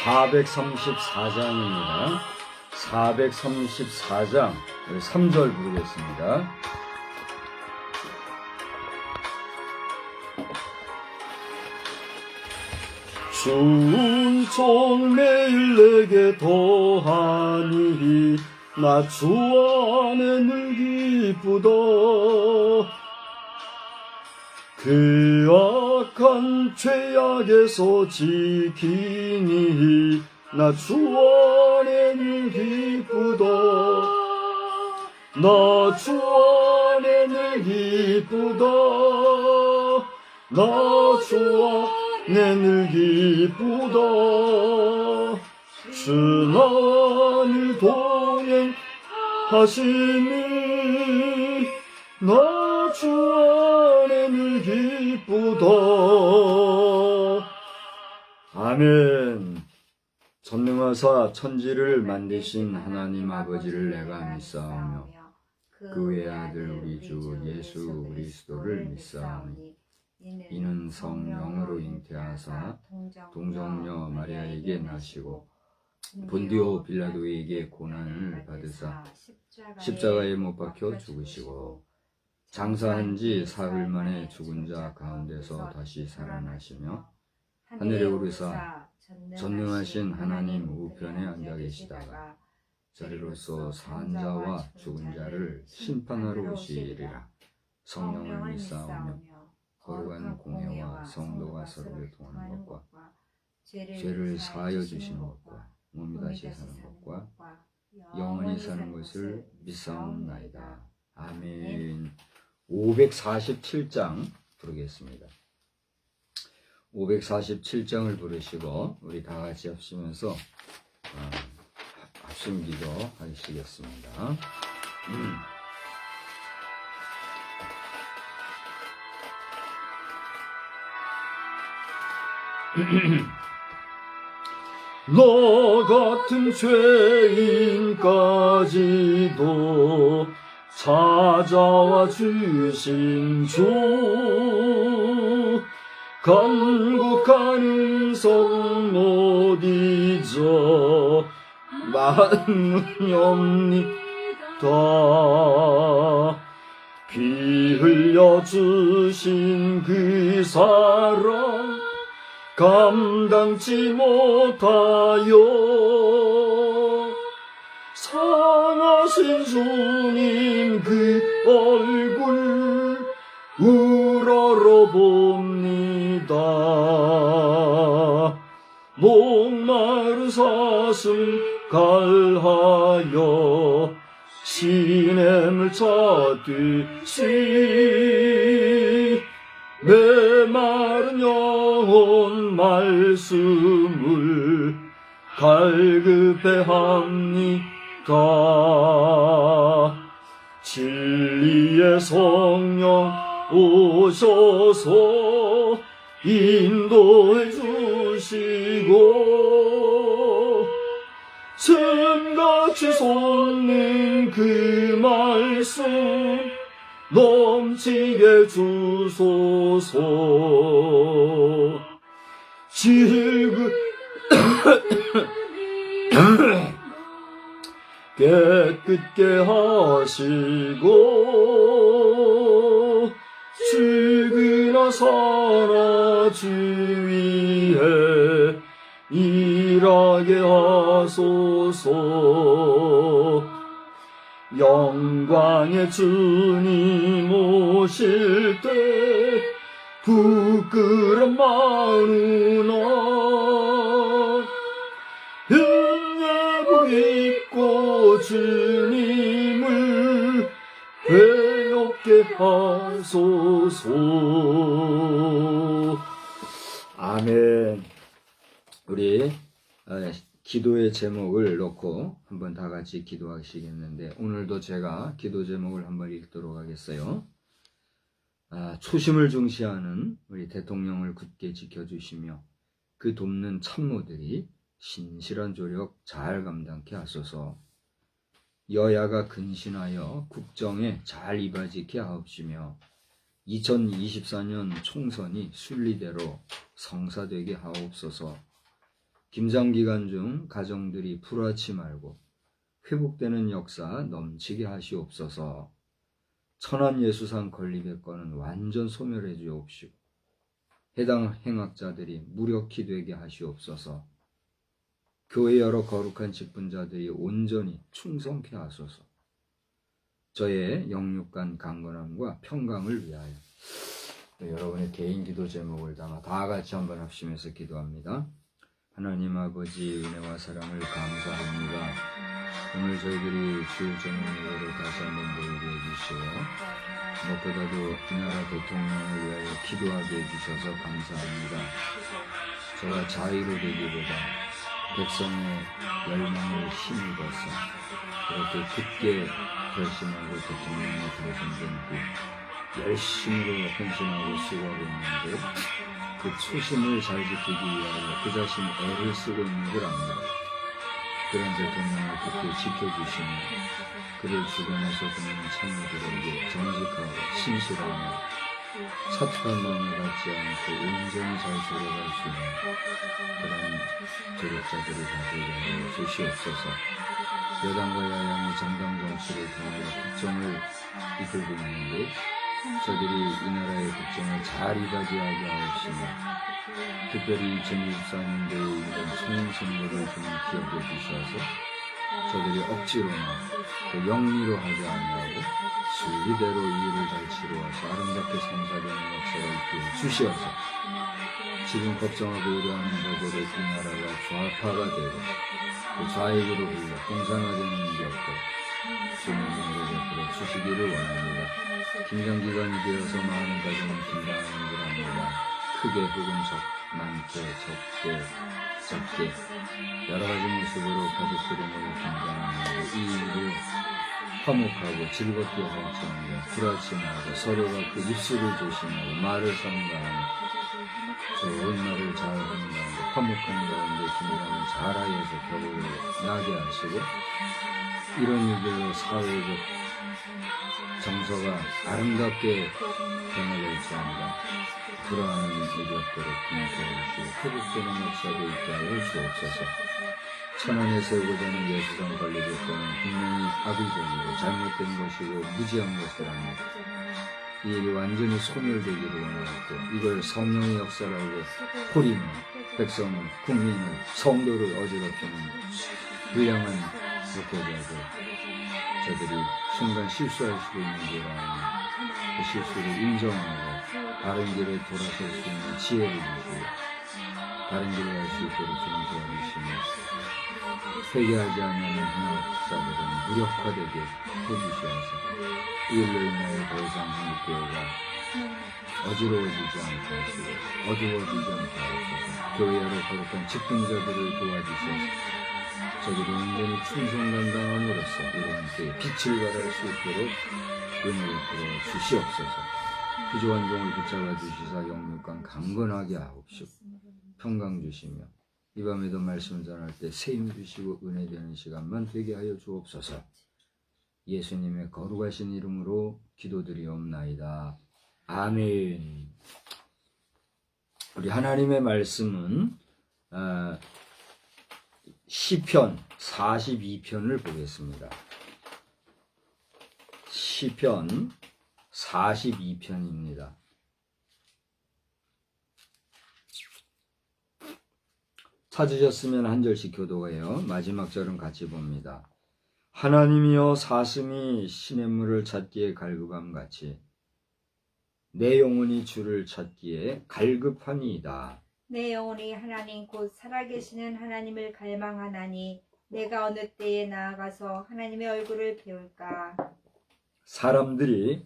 434장입니다. 434장 3절 부르겠습니다. 순종 매일 내게 더하니 나 주 안에 늘 기쁘다. 그 악한 죄악에서 지키니 나 주 안에 늘 기쁘다. 나 주 안에 늘 기쁘다. 나 주 안에 늘 기쁘다. 주 나와 늘 동행하시니 나 주 안에 늘 기쁘다. 아멘. 전능하사 천지를 만드신 하나님 아버지를 내가 믿사오며 그 외의 아들 우리 주 예수 그리스도를 믿사오니 이는 성령으로 잉태하사 동정녀 마리아에게 나시고 본디오 빌라도에게 고난을 받으사 십자가에 못 박혀 죽으시고 장사한 지 사흘 만에 죽은 자 가운데서 다시 살아나시며 하늘에 오르사 전능하신 하나님 우편에 앉아 계시다가 자리로서 산 자와 죽은 자를 심판하러 오시리라. 성령을 믿사오며 거룩한 공회와 성도가 서로 교통하는 것과 죄를 사하여 주시는 것과 몸이 다시 사는 것과 영원히 사는 것을 믿사옵나이다. 아멘. 547장 부르겠습니다. 547장을 부르시고 우리 다 같이 합시면서 합심 기도 하시겠습니다. 너 같은 죄인까지도 찾아와 주신 주 간곡한 은성 못 잊어 만uni옵니다. 피 흘려 주신 그 사랑 감당치 못하여 상하신 주님 그 얼굴 우러러봅니다. 목마른 사슴 갈하여 시냇물 찾듯이 메마른 영혼 말씀을 갈급해합니다. 진리의 성령 오셔서 인도해 주시고 샘같이 솟는 그 말씀 넘치게 주소서. 깨끗게 하시고 죽으나 살아 주 위에 일하게 하소서. 영광의 주님 오실 때 부끄럼 많으나 은혜복 입고 주님을 회롭게 하소서. 아멘. 우리 기도의 제목을 놓고 한번 다 같이 기도하시겠는데, 오늘도 제가 기도 제목을 한번 읽도록 하겠어요. 초심을 중시하는 우리 대통령을 굳게 지켜주시며 그 돕는 참모들이 신실한 조력 잘 감당케 하소서. 여야가 근신하여 국정에 잘 이바지케 하옵시며 2024년 총선이 순리대로 성사되게 하옵소서. 김장기간 중 가정들이 불화치 말고 회복되는 역사 넘치게 하시옵소서. 천안예수상 건립의 건은 완전 소멸해 주옵시고 해당 행악자들이 무력히 되게 하시옵소서. 교회 여러 거룩한 직분자들이 온전히 충성케 하소서. 저의 영육간 강건함과 평강을 위하여. 여러분의 개인 기도 제목을 담아 다 같이 한번 합심해서 기도합니다. 하나님 아버지, 은혜와 사랑을 감사합니다. 오늘 저희들이 주일 저녁 예배를 다시 한번 모이게 해주시고 무엇보다도 이 나라 대통령을 위하여 기도하게 해주셔서 감사합니다. 저가 자유로 되기보다 백성의 열망을 힘입어서 그렇게 굳게 결심하고 대통령이 당선된 후 열심으로 헌신하고 수고하고 있는데 그 초심을 잘 지키기 위하여 그 자신 애를 쓰고 있는 줄 압니다. 그런 대통령을 굳게 지켜주시며 그를 주변에서 보는 참모들에게 정직하고 신실하며 사특한 마음을 갖지 않고 온전히 잘 조력할 수 있는 그런 조력자들이 되게 하여 주시옵소서. 여당과 야당이 정당 정치를 통하여 국정을 이끌고 있는데 저들이 이 나라의 국정을 잘 이바지하게 하옵시며 특별히 2024년도에 이런 총선거를 좀 기억해 주셔서 저들이 억지로나 또 영리로 하지 아니하고 순리대로 이유를 잘 치루어서 아름답게 성사되는 역사가 있게 해 주시어서 지금 걱정하고 우려하는 것으로 이 나라가 좌파가 되고 그 좌익으로 불려 공산화되는 일이 없고 주님의 은혜를 베풀어 주시기를 원합니다. 김장기간이 되어서 많은 가정은 긴장하는 줄 압니다. 크게 혹은 많게 적게 여러 가지 모습으로 가족들의 모두 긴장하는 이 일을 화목하고 즐겁게 할지언정 불하치 말고 서로가 그 입술을 조심하고 말을 삼가하며 좋은 말을 잘 한다고 화목한 가운데 긴장을 잘하여서 벽을 나게 하시고 이런 일들로 사회적 정서가 아름답게 변화될지언정 불안한 일이 없도록 인도해주시고 회복되는 역사도 있게 하여 주옵소서. 천안에 세우고자 하는 예수상 관리될 때는 분명히 악의적이고 잘못된 것이고 무지한 것이랍니다. 이 일이 완전히 소멸되기를 원하고 이걸 성령의 역사라고 호리는 백성을, 국민을, 성도를 어지럽히는 불량한 목회자들 저들이 순간 실수할 수도 있는 거라니 그 실수를 인정하고 바른 길에 돌아설 수 있는 지혜를 주시고 바른 길을 갈 수 있도록 좀 도와주시며 회개하지 않는 행악자들은 무력화되게 해주시어서 이 일로 인하여 더 이상 한국교회가 어지러워지지 않게 하시고 어두워지지 않게 하시고 교회 여러 거룩한 직분자들을 도와주셔서 저들이 온전히 충성감당함으로써 이런 때에 빛을 발할 수 있도록 은혜를 베풀어 주시옵소서. 부족한 종을 붙잡아 주시사 영육간 강건하게 하옵시고 평강 주시며 이 밤에도 말씀을 전할 때 세임 주시고 은혜 되는 시간만 되게 하여 주옵소서. 예수님의 거룩하신 이름으로 기도드리옵나이다. 아멘. 우리 하나님의 말씀은 시편 42편을 보겠습니다. 시편 42편입니다. 찾으셨으면 한 절씩 교독해요. 마지막 절은 같이 봅니다. 하나님이여 사슴이 시냇물을 찾기에 갈급함 같이 내 영혼이 주를 찾기에 갈급하니이다. 내 영혼이 하나님 곧 살아계시는 하나님을 갈망하나니 내가 어느 때에 나아가서 하나님의 얼굴을 배울까. 사람들이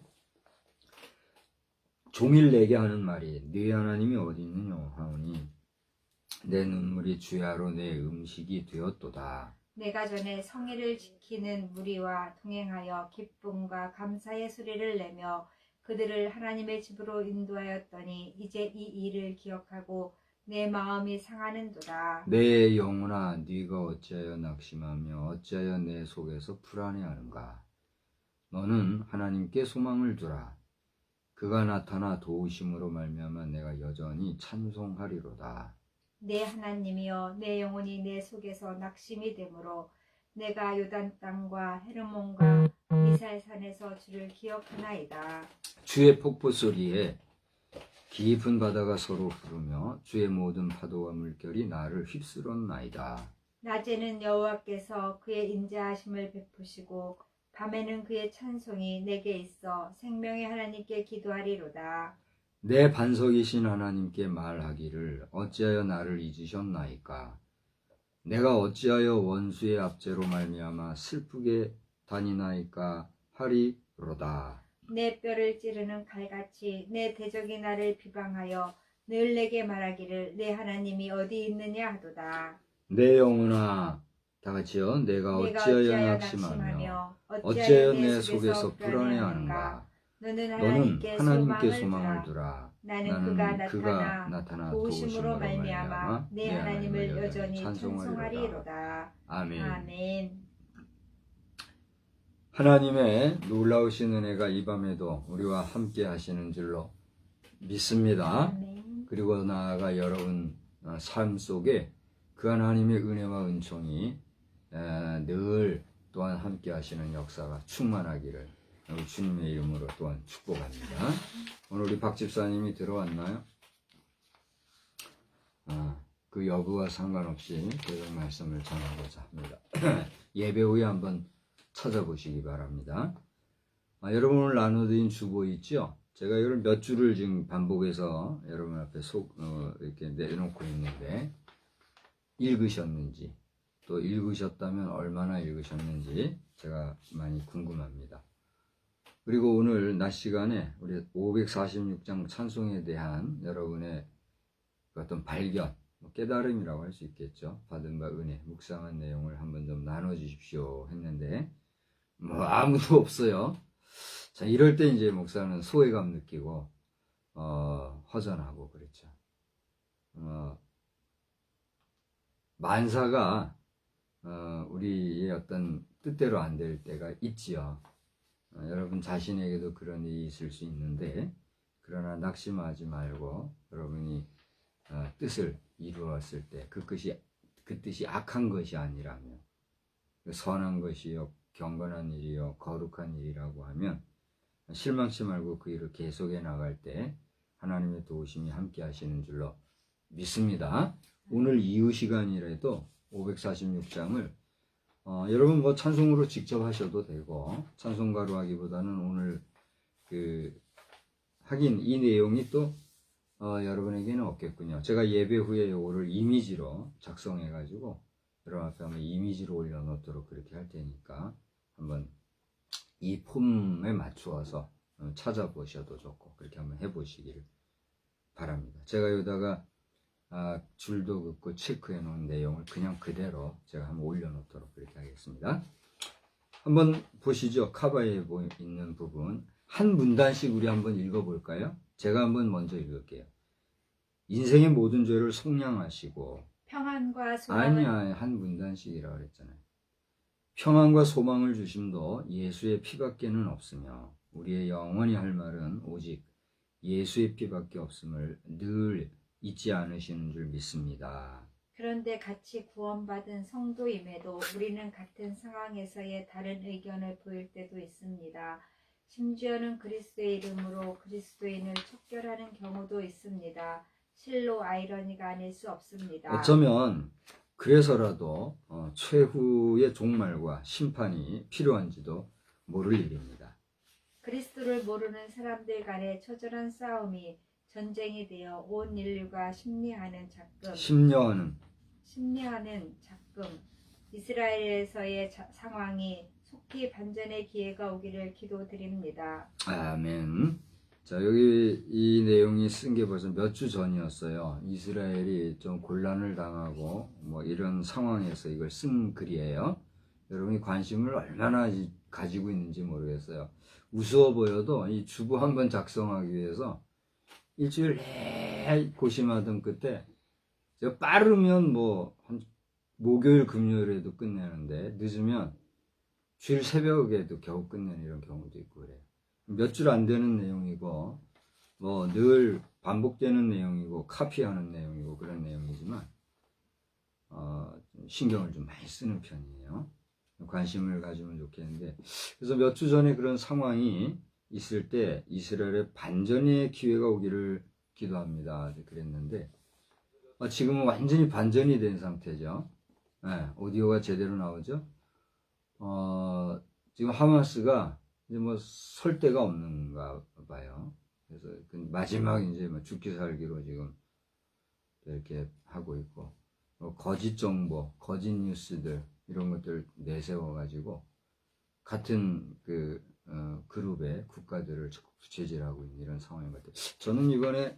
종일 내게 하는 말이 네 하나님이 어디 있느냐 하오니 내 눈물이 주야로 내 음식이 되었도다. 내가 전에 성의를 지키는 무리와 동행하여 기쁨과 감사의 소리를 내며 그들을 하나님의 집으로 인도하였더니 이제 이 일을 기억하고 내 마음이 상하는도다. 내 영혼아, 네가 어찌하여 낙심하며 어찌하여 내 속에서 불안해하는가? 너는 하나님께 소망을 두라. 그가 나타나 도우심으로 말미암아 내가 여전히 찬송하리로다. 내 하나님이여, 내 영혼이 내 속에서 낙심이 되므로 내가 요단 땅과 헤르몬과 미살산에서 주를 기억하나이다. 주의 폭포 소리에 깊은 바다가 서로 부르며 주의 모든 파도와 물결이 나를 휩쓸었나이다. 낮에는 여호와께서 그의 인자하심을 베푸시고 밤에는 그의 찬송이 내게 있어 생명의 하나님께 기도하리로다. 내 반석이신 하나님께 말하기를 어찌하여 나를 잊으셨나이까? 내가 어찌하여 원수의 압제로 말미암아 슬프게 다니나이까 하리로다. 내 뼈를 찌르는 칼같이 내 대적이 나를 비방하여 늘 내게 말하기를 내 하나님이 어디 있느냐 하도다. 내 영혼아, 다 같이요. 내가 어찌하여 낙심하며 어찌하여 내 속에서 불안해하는가? 너는 하나님께 하나님께 소망을 두라. 나는 그가 나타나 도우심으로 말미암아 내 하나님을 여전히 찬송하리로다. 아멘. 아멘. 하나님의 놀라우신 은혜가 이 밤에도 우리와 함께 하시는 줄로 믿습니다. 아멘. 그리고 나아가 여러분 삶 속에 그 하나님의 은혜와 은총이 늘 또한 함께 하시는 역사가 충만하기를 우리 주님의 이름으로 또한 축복합니다. 오늘 우리 박 집사님이 들어왔나요? 그 여부와 상관없이 계속 말씀을 전하고자 합니다. 예배 후에 한번 찾아보시기 바랍니다. 여러분 오늘 나눠드린 주보 있죠? 제가 이걸 몇 주를 지금 반복해서 여러분 앞에 이렇게 내놓고 있는데 읽으셨는지 또 읽으셨다면 얼마나 읽으셨는지 제가 많이 궁금합니다. 그리고 오늘 낮 시간에 우리 546장 찬송에 대한 여러분의 어떤 발견, 깨달음이라고 할 수 있겠죠. 받은 바 은혜, 묵상한 내용을 한번 좀 나눠주십시오 했는데 아무도 없어요. 자, 이럴 때 이제 목사는 소외감 느끼고 허전하고 그렇죠. 만사가 우리의 어떤 뜻대로 안 될 때가 있지요. 여러분 자신에게도 그런 일이 있을 수 있는데 그러나 낙심하지 말고 여러분이 뜻을 이루었을 때 그 뜻이 악한 것이 아니라면 선한 것이요 경건한 일이요 거룩한 일이라고 하면 실망치 말고 그 일을 계속해 나갈 때 하나님의 도우심이 함께 하시는 줄로 믿습니다. 오늘 이후 시간이라도 546장을 여러분 뭐 찬송으로 직접 하셔도 되고 찬송가로 하기보다는 오늘 하긴 이 내용이 또 여러분에게는 없겠군요. 제가 예배 후에 요거를 이미지로 작성해 가지고 여러분 앞에 한번 이미지로 올려놓도록 그렇게 할 테니까 한번 이 폼에 맞추어서 찾아보셔도 좋고 그렇게 한번 해보시기를 바랍니다. 제가 여기다가 줄도 긋고 체크해 놓은 내용을 그냥 그대로 제가 한번 올려놓도록 그렇게 하겠습니다. 한번 보시죠. 카바에 있는 부분 한 문단씩 우리 한번 읽어볼까요? 제가 한번 먼저 읽을게요. 인생의 모든 죄를 속량하시고 평안과 소망을 아니야 한 문단씩이라고 그랬잖아요. 평안과 소망을 주심도 예수의 피밖에는 없으며 우리의 영원히 할 말은 오직 예수의 피밖에 없음을 늘 잊지 않으시는 줄 믿습니다. 그런데 같이 구원받은 성도임에도 우리는 같은 상황에서의 다른 의견을 보일 때도 있습니다. 심지어는 그리스도의 이름으로 그리스도인을 척결하는 경우도 있습니다. 실로 아이러니가 아닐 수 없습니다. 어쩌면 그래서라도 최후의 종말과 심판이 필요한지도 모를 일입니다. 그리스도를 모르는 사람들 간의 처절한 싸움이 전쟁이 되어 온 인류가 심리하는 작금 이스라엘에서의 상황이 속히 반전의 기회가 오기를 기도드립니다. 아멘. 자, 여기 이 내용이 쓴 게 벌써 몇 주 전이었어요. 이스라엘이 좀 곤란을 당하고 뭐 이런 상황에서 이걸 쓴 글이에요. 여러분이 관심을 얼마나 가지고 있는지 모르겠어요. 우스워 보여도 이 주보 한번 작성하기 위해서 일주일 내내 고심하던 끝에 제가 빠르면 뭐 한 목요일 금요일에도 끝내는데 늦으면 주일 새벽에도 겨우 끝내는 이런 경우도 있고 그래요. 몇 줄 안 되는 내용이고 뭐 늘 반복되는 내용이고 카피하는 내용이고 그런 내용이지만 신경을 좀 많이 쓰는 편이에요. 관심을 가지면 좋겠는데, 그래서 몇 주 전에 그런 상황이 있을 때 이스라엘의 반전의 기회가 오기를 기도합니다. 그랬는데 지금은 완전히 반전이 된 상태죠. 네, 오디오가 제대로 나오죠. 지금 하마스가 이제 뭐 설 데가 없는가 봐요. 그래서 그 마지막 이제 뭐 죽기 살기로 지금 이렇게 하고 있고, 거짓 정보, 거짓 뉴스들 이런 것들 내세워 가지고 같은 그 그룹의 국가들을 부채질하고 있는 이런 상황인 것 같아요. 저는 이번에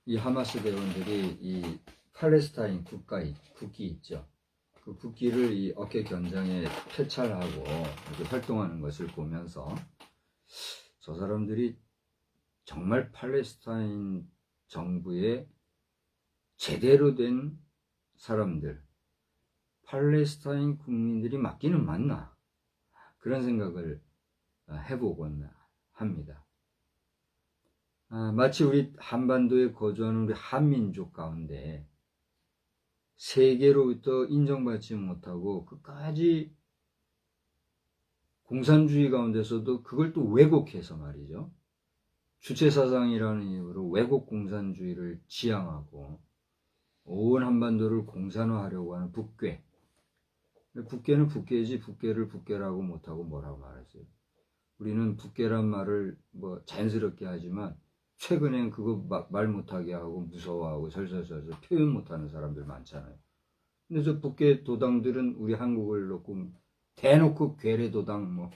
이 하마스 대원들이 이 팔레스타인 국기 있죠. 그 국기를 이 어깨 견장에 표찰하고 이렇게 활동하는 것을 보면서 저 사람들이 정말 팔레스타인 정부의 제대로 된 사람들, 팔레스타인 국민들이 맞기는 맞나? 그런 생각을 해보곤 합니다. 마치 우리 한반도에 거주하는 우리 한민족 가운데 세계로부터 인정받지 못하고 끝까지 공산주의 가운데서도 그걸 또 왜곡해서 말이죠. 주체사상이라는 이유로 왜곡 공산주의를 지향하고 온 한반도를 공산화하려고 하는 북괴. 북괴는 북괴지 북괴를 북괴라고 못하고 뭐라고 말하세요. 우리는 북괴란 말을 뭐 자연스럽게 하지만 최근엔 그거 말 못하게 하고 무서워하고 설설설설 표현 못하는 사람들 많잖아요. 근데 저 북괴 도당들은 우리 한국을 놓고 대놓고 괴뢰 도당 뭐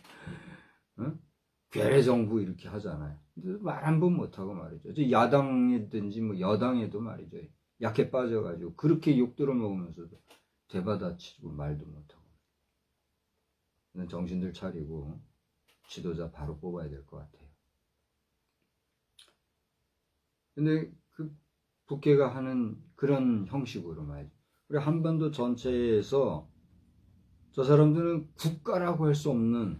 괴뢰 정부 이렇게 하잖아요. 근데 말 한 번 못하고 말이죠. 저 야당이든지 뭐 여당에도 말이죠. 약해 빠져가지고 그렇게 욕 들어먹으면서도 대받아치고 말도 못하고. 정신들 차리고 지도자 바로 뽑아야 될 것 같아요. 근데 그 북괴가 하는 그런 형식으로 말이죠. 우리 한반도 전체에서 저 사람들은 국가라고 할 수 없는,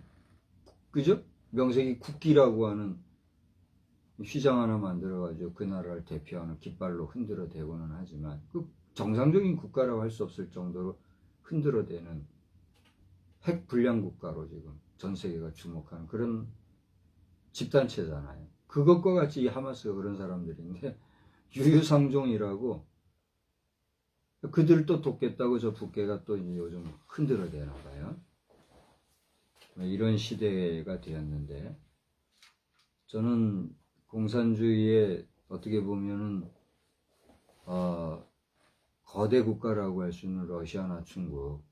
그죠? 명색이 국기라고 하는 휘장 하나 만들어가지고 그 나라를 대표하는 깃발로 흔들어 대고는 하지만 그 정상적인 국가라고 할 수 없을 정도로 흔들어 대는 핵 불량 국가로 지금 전 세계가 주목하는 그런 집단체잖아요. 그것과 같이 이 하마스가 그런 사람들인데 유유상종이라고 그들을 또 돕겠다고 저 북괴가 또 요즘 흔들어 대나 봐요. 이런 시대가 되었는데 저는 공산주의의 어떻게 보면은 거대 국가라고 할 수 있는 러시아나 중국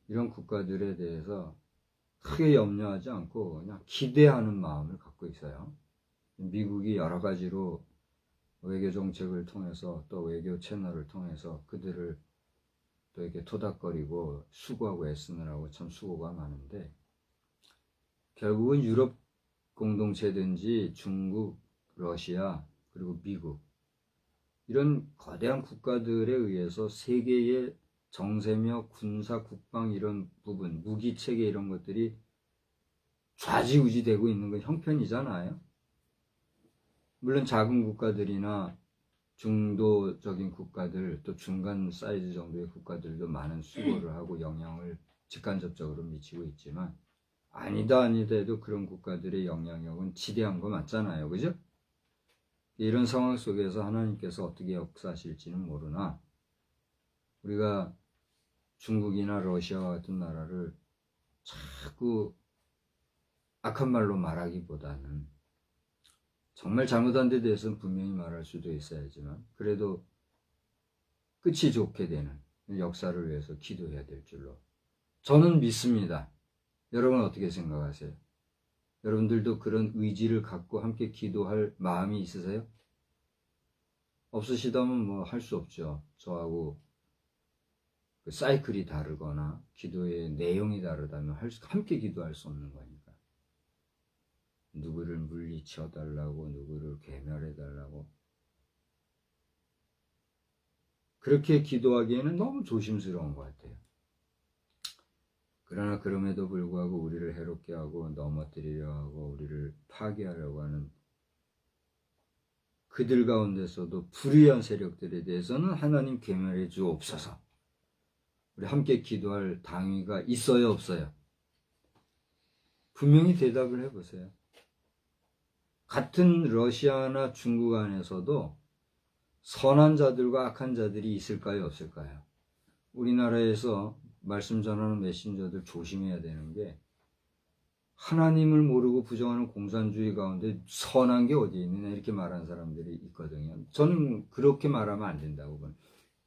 이런 국가들에 대해서 크게 염려하지 않고 그냥 기대하는 마음을 갖고 있어요. 미국이 여러 가지로 외교 정책을 통해서 또 외교 채널을 통해서 그들을 또 이렇게 토닥거리고 수고하고 애쓰느라고 참 수고가 많은데 결국은 유럽 공동체든지 중국, 러시아, 그리고 미국 이런 거대한 국가들에 의해서 세계의 정세며 군사, 국방 이런 부분, 무기체계 이런 것들이 좌지우지되고 있는 건 형편이잖아요. 물론 작은 국가들이나 중도적인 국가들 또 중간 사이즈 정도의 국가들도 많은 수고를 하고 영향을 직간접적으로 미치고 있지만 아니다 해도 그런 국가들의 영향력은 지대한 거 맞잖아요. 그죠? 이런 상황 속에서 하나님께서 어떻게 역사하실지는 모르나 우리가 중국이나 러시아와 같은 나라를 자꾸 악한 말로 말하기보다는 정말 잘못한 데 대해서는 분명히 말할 수도 있어야지만 그래도 끝이 좋게 되는 역사를 위해서 기도해야 될 줄로 저는 믿습니다. 여러분 어떻게 생각하세요? 여러분들도 그런 의지를 갖고 함께 기도할 마음이 있으세요? 없으시다면 뭐 할 수 없죠. 저하고 그 사이클이 다르거나 기도의 내용이 다르다면 함께 기도할 수 없는 거니까. 누구를 물리쳐 달라고, 누구를 괴멸해 달라고. 그렇게 기도하기에는 너무 조심스러운 것 같아요. 그러나 그럼에도 불구하고 우리를 해롭게 하고 넘어뜨리려 하고 우리를 파괴하려고 하는 그들 가운데서도 불의한 세력들에 대해서는 하나님 괴멸해 주옵소서. 우리 함께 기도할 당위가 있어요, 없어요? 분명히 대답을 해보세요. 같은 러시아나 중국 안에서도 선한 자들과 악한 자들이 있을까요, 없을까요? 우리나라에서 말씀 전하는 메신저들 조심해야 되는 게 하나님을 모르고 부정하는 공산주의 가운데 선한 게 어디에 있느냐 이렇게 말하는 사람들이 있거든요. 저는 그렇게 말하면 안 된다고 봐요.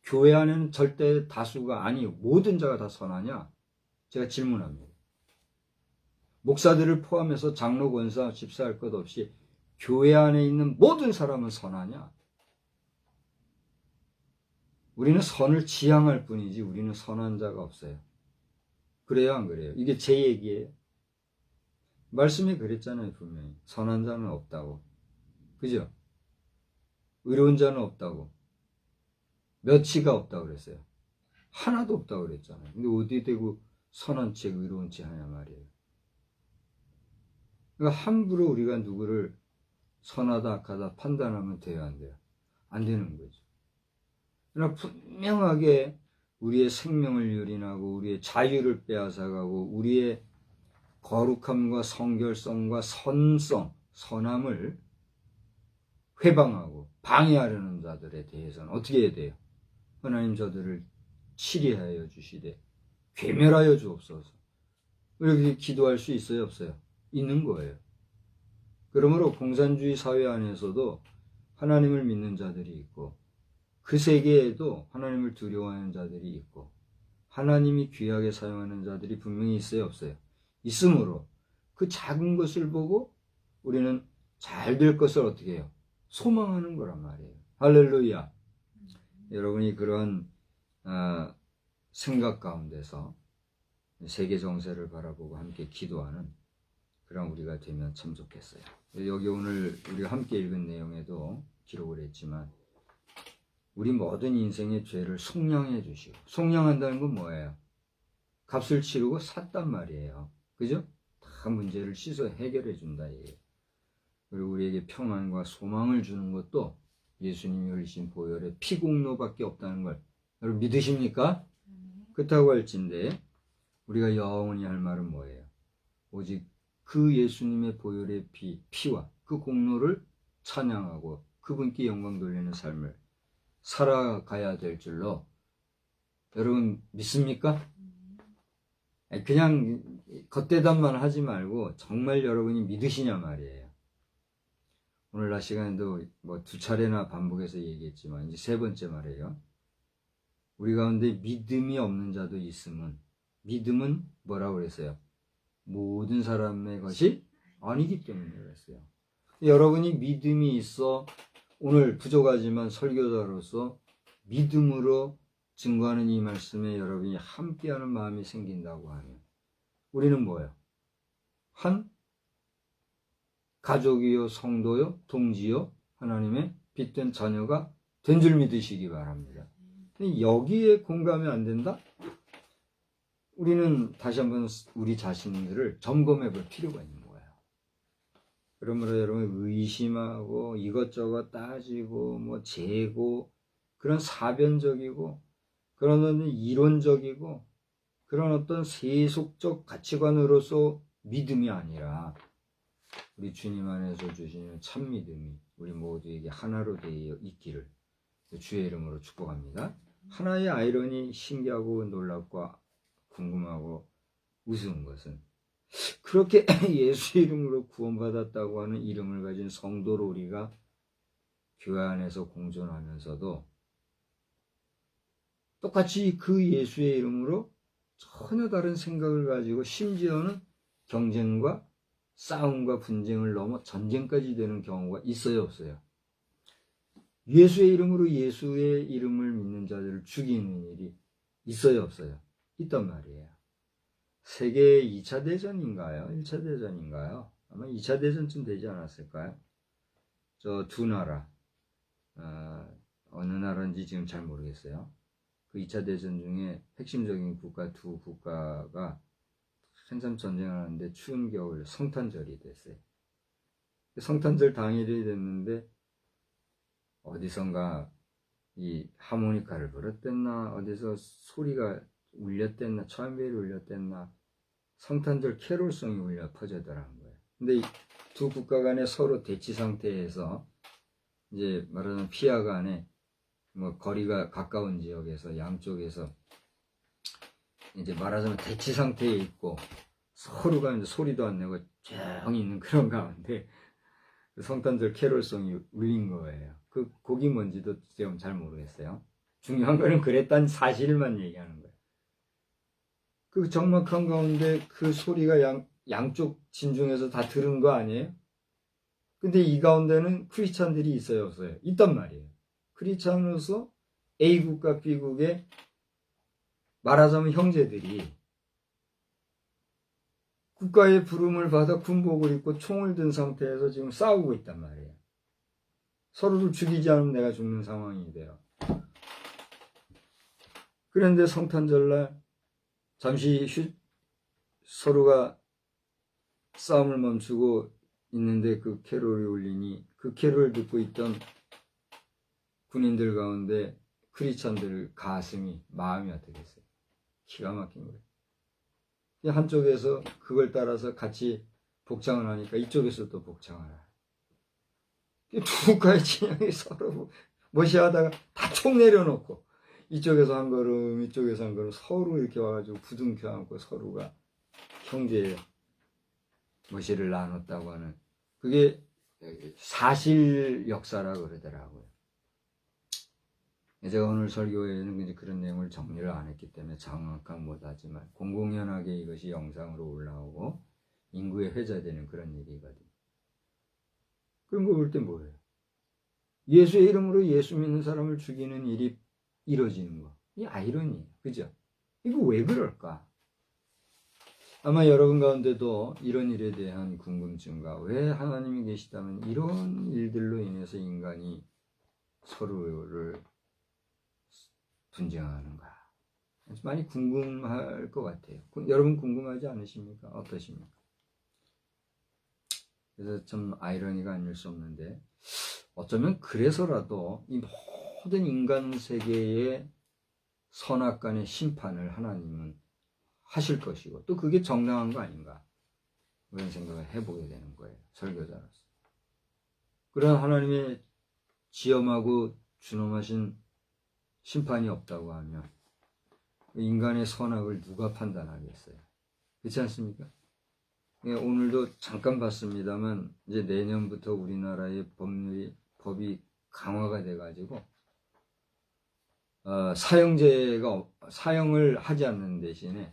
교회 안에는 절대 다수가 아니요 모든 자가 다 선하냐? 제가 질문합니다. 목사들을 포함해서 장로, 권사, 집사 할 것 없이 교회 안에 있는 모든 사람은 선하냐? 우리는 선을 지향할 뿐이지 우리는 선한 자가 없어요. 그래요, 안 그래요? 이게 제 얘기예요. 말씀이 그랬잖아요, 분명히. 선한 자는 없다고. 그죠? 의로운 자는 없다고. 몇이가 없다고 그랬어요. 하나도 없다고 그랬잖아요. 근데 어디 대고 선한 책, 의로운 책 하냐 말이에요. 그러니까 함부로 우리가 누구를 선하다, 악하다 판단하면 돼요, 안 돼요? 안 되는 거죠. 그러나 분명하게 우리의 생명을 유린하고 우리의 자유를 빼앗아가고 우리의 거룩함과 성결성과 선성, 선함을 회방하고 방해하려는 자들에 대해서는 어떻게 해야 돼요? 하나님 저들을 치리하여 주시되 괴멸하여 주옵소서. 이렇게 기도할 수 있어요, 없어요? 있는 거예요. 그러므로 공산주의 사회 안에서도 하나님을 믿는 자들이 있고 그 세계에도 하나님을 두려워하는 자들이 있고 하나님이 귀하게 사용하는 자들이 분명히 있어요, 없어요? 있으므로 그 작은 것을 보고 우리는 잘 될 것을 어떻게 해요? 소망하는 거란 말이에요. 할렐루야. 여러분이 그런 생각 가운데서 세계 정세를 바라보고 함께 기도하는 그런 우리가 되면 참 좋겠어요. 여기 오늘 우리가 함께 읽은 내용에도 기록을 했지만 우리 모든 인생의 죄를 속량해 주시고, 속량한다는 건 뭐예요? 값을 치르고 샀단 말이에요. 그죠? 다 문제를 씻어 해결해 준다 이게. 그리고 우리에게 평안과 소망을 주는 것도 예수님이 흘리신 보혈의 피공로밖에 없다는 걸 여러분 믿으십니까? 그렇다고 할진데 우리가 영원히 할 말은 뭐예요? 오직 그 예수님의 보혈의 피와 그 공로를 찬양하고 그분께 영광 돌리는 삶을 살아가야 될 줄로 여러분 믿습니까? 그냥 겉대담만 하지 말고 정말 여러분이 믿으시냐 말이에요. 오늘 낮 시간에도 뭐 2차례나 반복해서 얘기했지만 이제 3번째 말이에요. 우리 가운데 믿음이 없는 자도 있으면 믿음은 뭐라고 그랬어요? 모든 사람의 것이 아니기 때문에 그랬어요. 여러분이 믿음이 있어 오늘 부족하지만 설교자로서 믿음으로 증거하는 이 말씀에 여러분이 함께하는 마음이 생긴다고 하면 우리는 뭐예요? 한 가족이요, 성도요, 동지요, 하나님의 빛된 자녀가 된 줄 믿으시기 바랍니다. 여기에 공감이 안 된다? 우리는 다시 한번 우리 자신들을 점검해 볼 필요가 있는 거예요. 그러므로 여러분 의심하고 이것저것 따지고 뭐 재고 그런 사변적이고 그런 어떤 이론적이고 그런 어떤 세속적 가치관으로서 믿음이 아니라 우리 주님 안에서 주시는 참 믿음이 우리 모두에게 하나로 되어 있기를 주의 이름으로 축복합니다. 하나의 아이러니 신기하고 놀랍고 궁금하고 우스운 것은 그렇게 예수 이름으로 구원받았다고 하는 이름을 가진 성도로 우리가 교회 안에서 공존하면서도 똑같이 그 예수의 이름으로 전혀 다른 생각을 가지고 심지어는 경쟁과 싸움과 분쟁을 넘어 전쟁까지 되는 경우가 있어요, 없어요? 예수의 이름으로 예수의 이름을 믿는 자들을 죽이는 일이 있어요, 없어요? 있단 말이에요. 세계 2차 대전인가요? 1차 대전인가요? 아마 2차 대전쯤 되지 않았을까요? 저 두 나라, 어느 나라인지 지금 잘 모르겠어요. 그 2차 대전 중에 핵심적인 국가 두 국가가 한참 전쟁을 하는데 추운 겨울 성탄절이 됐어요. 성탄절 당일이 됐는데 어디선가 이 하모니카를 불었댔나 어디서 소리가 울렸댔나 차인벨이 울렸댔나 성탄절 캐롤송이 울려 퍼져더라는 거예요. 근데 이 두 국가 간에 서로 대치 상태에서 이제 말하자면 피하 간에 뭐 거리가 가까운 지역에서 양쪽에서 이제 말하자면 대치 상태에 있고 서로가 이제 소리도 안 내고 조용히 있는 그런 가운데 성탄절 캐롤송이 울린 거예요. 그 곡이 뭔지도 지금 잘 모르겠어요. 중요한 거는 그랬다는 사실만 얘기하는 거예요. 그 적막한 가운데 그 소리가 양쪽 진중에서 다 들은 거 아니에요? 근데 이 가운데는 크리스찬들이 있어요, 없어요? 있단 말이에요. 크리스찬으로서 A국과 B국의 말하자면 형제들이 국가의 부름을 받아 군복을 입고 총을 든 상태에서 지금 싸우고 있단 말이에요. 서로를 죽이지 않으면 내가 죽는 상황이 돼요. 그런데 성탄절날 잠시 서로가 싸움을 멈추고 있는데 그 캐롤이 울리니 그 캐롤을 듣고 있던 군인들 가운데 크리스찬들 가슴이 마음이 어떻겠어요? 기가 막힌 거예요. 한쪽에서 그걸 따라서 같이 복창을 하니까 이쪽에서 또 복창을 해요. 두 국가의 진영이 서로 머시하다가 다 총 내려놓고 이쪽에서 한 걸음 이쪽에서 한 걸음 서로 이렇게 와가지고 부둥켜 안고 서로가 형제의 머시를 나눴다고 하는 그게 사실 역사라 그러더라고요. 제가 오늘 설교에는 이제 그런 내용을 정리를 안 했기 때문에 정확하게 못하지만 공공연하게 이것이 영상으로 올라오고 인구에 회자되는 그런 일이거든요. 그런 거 볼 때 뭐예요? 예수의 이름으로 예수 믿는 사람을 죽이는 일이 이루어지는 거. 이 아이러니예요. 그죠? 이거 왜 그럴까? 아마 여러분 가운데도 이런 일에 대한 궁금증과 왜 하나님이 계시다면 이런 일들로 인해서 인간이 서로를 분쟁하는가? 많이 궁금할 것 같아요. 여러분 궁금하지 않으십니까? 어떠십니까? 그래서 참 아이러니가 아닐 수 없는데 어쩌면 그래서라도 이 모든 인간 세계의 선악간의 심판을 하나님은 하실 것이고 또 그게 정당한 거 아닌가 그런 생각을 해보게 되는 거예요. 설교자로서. 그런 하나님의 지엄하고 준엄하신 심판이 없다고 하면 인간의 선악을 누가 판단하겠어요? 그렇지 않습니까? 오늘도 잠깐 봤습니다만 이제 내년부터 우리나라의 법이 강화가 돼가지고 사형을 하지 않는 대신에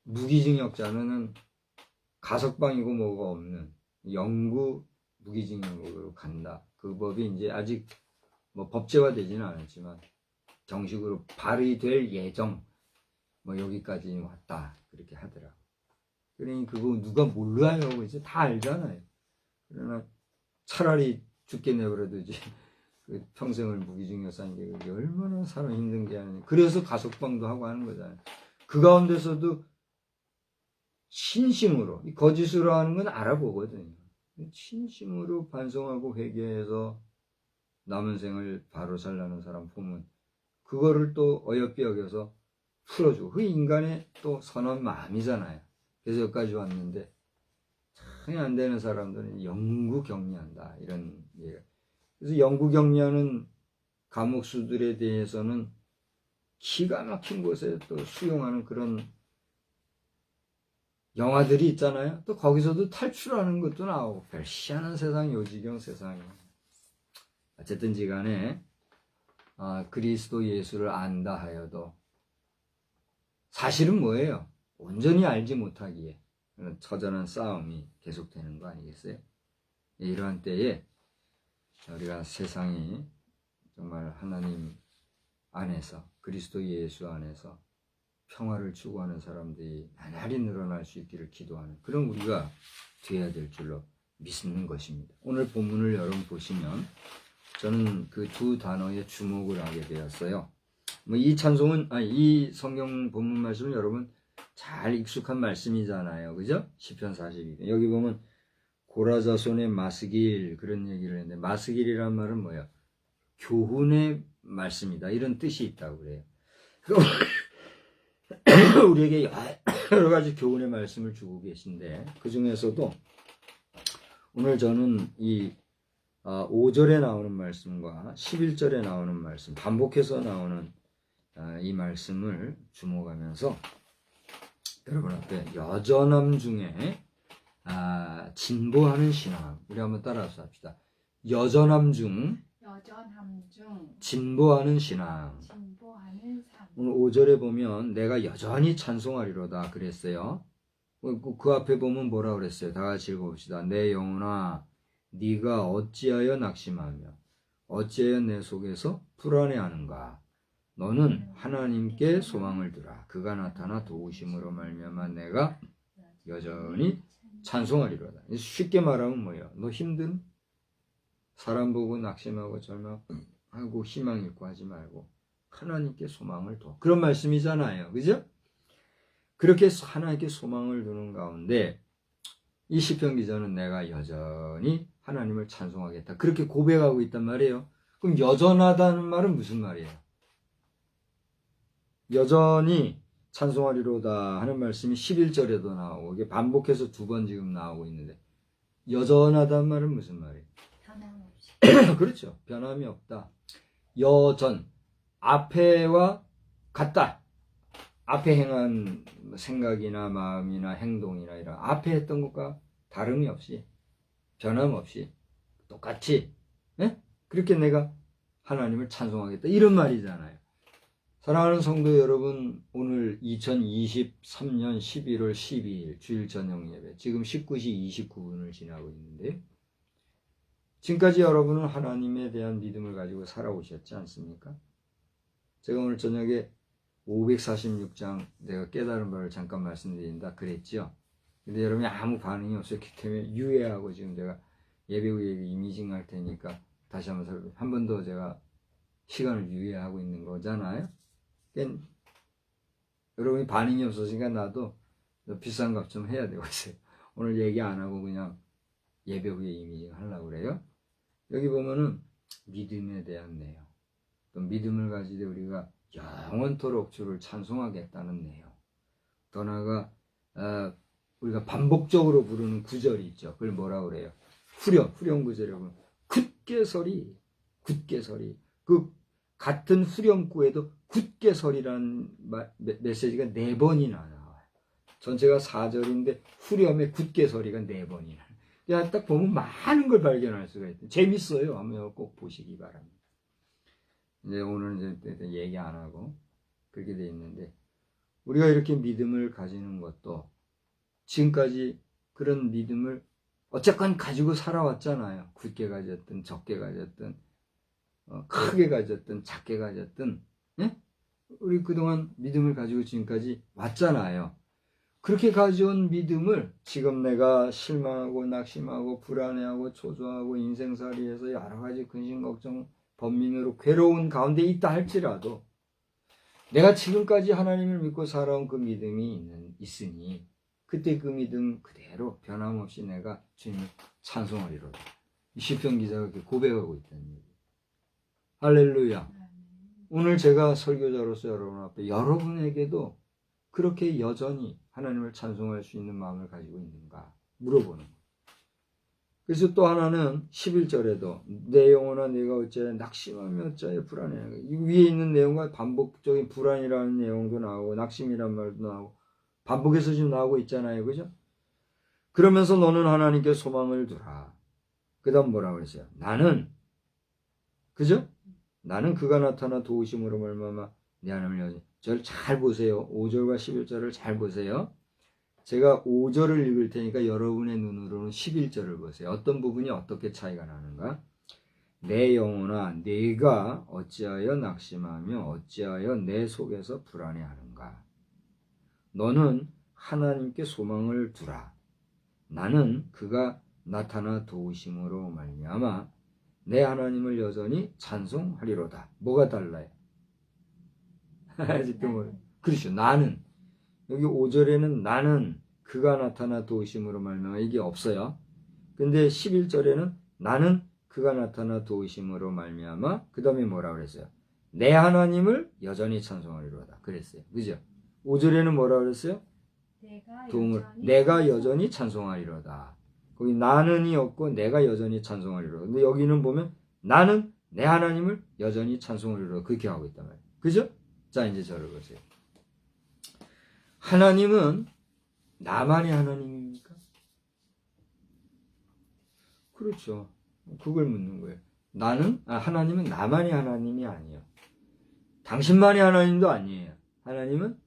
무기징역자는 가석방이고 뭐가 없는 영구 무기징역으로 간다. 그 법이 이제 아직 뭐 법제화되지는 않았지만 정식으로 발의될 예정 뭐 여기까지 왔다 그렇게 하더라고. 그러니 그거 누가 몰라요. 이제 다 알잖아요. 그러나 차라리 죽게 내버려두지. 그 평생을 무기징역 사는 게 그게 얼마나 사람 힘든 게 아니에요. 그래서 가석방도 하고 하는 거잖아요. 그 가운데서도 진심으로 이 거짓으로 하는 건 알아보거든요. 진심으로 반성하고 회개해서 남은 생을 바로 살라는 사람 보면 그거를 또 어여삐 여겨서 풀어주고 그 인간의 또 선한 마음이잖아요. 그래서 여기까지 왔는데 전혀 안 되는 사람들은 영구 격리한다 이런 얘기가. 그래서 영구 격리하는 감옥수들에 대해서는 기가 막힌 곳에 또 수용하는 그런 영화들이 있잖아요. 또 거기서도 탈출하는 것도 나오고 별 희한한 세상 요지경 세상이에요. 어쨌든지 간에 그리스도 예수를 안다 하여도 사실은 뭐예요? 온전히 알지 못하기에 처절한 싸움이 계속되는 거 아니겠어요? 이러한 때에 우리가 세상이 정말 하나님 안에서 그리스도 예수 안에서 평화를 추구하는 사람들이 나날이 늘어날 수 있기를 기도하는 그런 우리가 되어야 될 줄로 믿는 것입니다. 오늘 본문을 여러분 보시면 저는 그 두 단어에 주목을 하게 되었어요. 이 찬송은 이 성경 본문 말씀은 여러분 잘 익숙한 말씀이잖아요. 그죠? 시편 42편. 여기 보면 고라자손의 마스길 그런 얘기를 했는데 마스길이란 말은 뭐예요? 교훈의 말씀이다. 이런 뜻이 있다고 그래요. 우리에게 여러 가지 교훈의 말씀을 주고 계신데 그 중에서도 오늘 저는 이 5절에 나오는 말씀과 11절에 나오는 말씀 반복해서 나오는 이 말씀을 주목하면서 여러분 앞에 여전함 중에 진보하는 신앙 우리 한번 따라서 합시다. 여전함 중 진보하는 신앙. 오늘 5절에 보면 내가 여전히 찬송하리로다 그랬어요. 그 앞에 보면 뭐라 그랬어요? 다 같이 읽어봅시다. 내 영혼아 네가 어찌하여 낙심하며 어찌하여 내 속에서 불안해하는가. 너는 하나님께 소망을 두라. 그가 나타나 도우심으로 말미암아 내가 여전히 찬송하리로다. 쉽게 말하면 뭐예요? 너 힘든? 사람 보고 낙심하고 절망하고 희망 잃고 하지 말고 하나님께 소망을 둬. 그런 말씀이잖아요. 그죠? 그렇게 하나님께 소망을 두는 가운데 이 시편 기자는 내가 여전히 하나님을 찬송하겠다. 그렇게 고백하고 있단 말이에요. 그럼 여전하다는 말은 무슨 말이에요? 여전히 찬송하리로다 하는 말씀이 11절에도 나오고 이게 반복해서 두 번 지금 나오고 있는데 여전하다는 말은 무슨 말이에요? 변함없이. 그렇죠. 변함이 없다. 여전 앞에와 같다. 앞에 행한 생각이나 마음이나 행동이나 이런 앞에 했던 것과 다름이 없이 변함없이 똑같이 그렇게 내가 하나님을 찬송하겠다 이런 말이잖아요. 사랑하는 성도 여러분, 오늘 2023년 11월 12일 주일 저녁 예배 지금 19시 29분을 지나고 있는데 지금까지 여러분은 하나님에 대한 믿음을 가지고 살아오셨지 않습니까? 제가 오늘 저녁에 546장 내가 깨달은 바를 잠깐 말씀드린다 그랬죠. 근데 여러분이 아무 반응이 없었기 때문에 유예하고 지금 제가 예배 후에 이미징 할 테니까 다시 한 번 더 제가 시간을 유예하고 있는 거잖아요. 그러니까 여러분이 반응이 없어지니까 나도 비싼 값 좀 해야 되고 있어요. 오늘 얘기 안 하고 그냥 예배 후에 이미징 하려고 그래요. 여기 보면은 믿음에 대한 내용, 또 믿음을 가지되 우리가 영원토록 주를 찬송하겠다는 내용, 더 나아가 우리가 반복적으로 부르는 구절이 있죠. 그걸 뭐라고 그래요? 후렴 구절이라고 하면 굳게 서리 그 같은 후렴구에도 굳게 서리라는 메시지가 4번이나 나와요. 전체가 4절인데 후렴에 굳게 서리가 4번이나. 그냥 딱 보면 많은 걸 발견할 수가 있어요. 재밌어요. 한번 꼭 보시기 바랍니다. 이제 오늘은 이제 얘기 안 하고 그렇게 돼 있는데 우리가 이렇게 믿음을 가지는 것도 지금까지 그런 믿음을 어쨌건 가지고 살아왔잖아요. 굳게 가졌든 적게 가졌든 크게 가졌든 작게 가졌든 우리 그동안 믿음을 가지고 지금까지 왔잖아요. 그렇게 가져온 믿음을 지금 내가 실망하고 낙심하고 불안해하고 초조하고 인생살이에서 여러 가지 근심 걱정 번민으로 괴로운 가운데 있다 할지라도 내가 지금까지 하나님을 믿고 살아온 그 믿음이 있으니 그때 그 믿음 그대로 변함없이 내가 주님을 찬송하리로다. 시편 기자가 그렇게 고백하고 있다는 얘기. 할렐루야. 오늘 제가 설교자로서 여러분 앞에 여러분에게도 그렇게 여전히 하나님을 찬송할 수 있는 마음을 가지고 있는가 물어보는 거예요. 그래서 또 하나는 11절에도 내 영혼아 네가 어찌하여 낙심하며 어찌하여 불안해. 이 위에 있는 내용과 반복적인 불안이라는 내용도 나오고 낙심이라는 말도 나오고 반복해서 지금 나오고 있잖아요. 그죠? 그러면서 너는 하나님께 소망을 두라. 그 다음 뭐라고 그랬어요? 나는 그죠? 나는 그가 나타나 도우심으로 말미암아 내 하나님을 여전히 저를 잘 보세요. 5절과 11절을 잘 보세요. 제가 5절을 읽을 테니까 여러분의 눈으로는 11절을 보세요. 어떤 부분이 어떻게 차이가 나는가? 내 영혼아, 네가 어찌하여 낙심하며 어찌하여 내 속에서 불안해하는가? 너는 하나님께 소망을 두라. 나는 그가 나타나 도우심으로 말미암아 내 하나님을 여전히 찬송하리로다. 뭐가 달라요? 아직도 뭐 그렇죠. 나는 여기 5절에는 나는 그가 나타나 도우심으로 말미암아 이게 없어요. 근데 11절에는 나는 그가 나타나 도우심으로 말미암아 그 다음에 뭐라 그랬어요? 내 하나님을 여전히 찬송하리로다. 그랬어요. 그죠? 5절에는 뭐라 그랬어요? 내가 여전히 찬송하리로다. 거기 나는이 없고 내가 여전히 찬송하리로다. 근데 여기는 보면 나는 내 하나님을 여전히 찬송하리로다. 그렇게 하고 있단 말이에요. 그죠? 자, 이제 저를 보세요. 하나님은 나만의 하나님입니까? 그렇죠. 그걸 묻는 거예요. 하나님은 나만의 하나님이 아니에요. 당신만의 하나님도 아니에요. 하나님은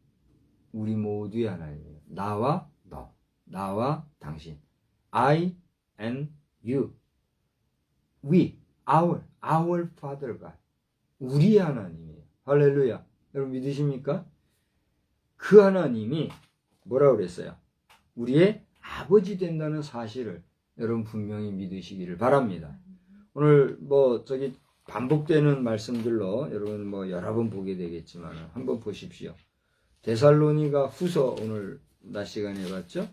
우리 모두의 하나님이에요. 나와 너, 나와 당신. I and you. We, our Father God. 우리의 하나님이에요. 할렐루야. 여러분 믿으십니까? 그 하나님이 뭐라고 그랬어요? 우리의 아버지 된다는 사실을 여러분 분명히 믿으시기를 바랍니다. 오늘 반복되는 말씀들로 여러분 여러 번 보게 되겠지만 한번 보십시오. 데살로니가 후서 오늘 낮 시간에 봤죠?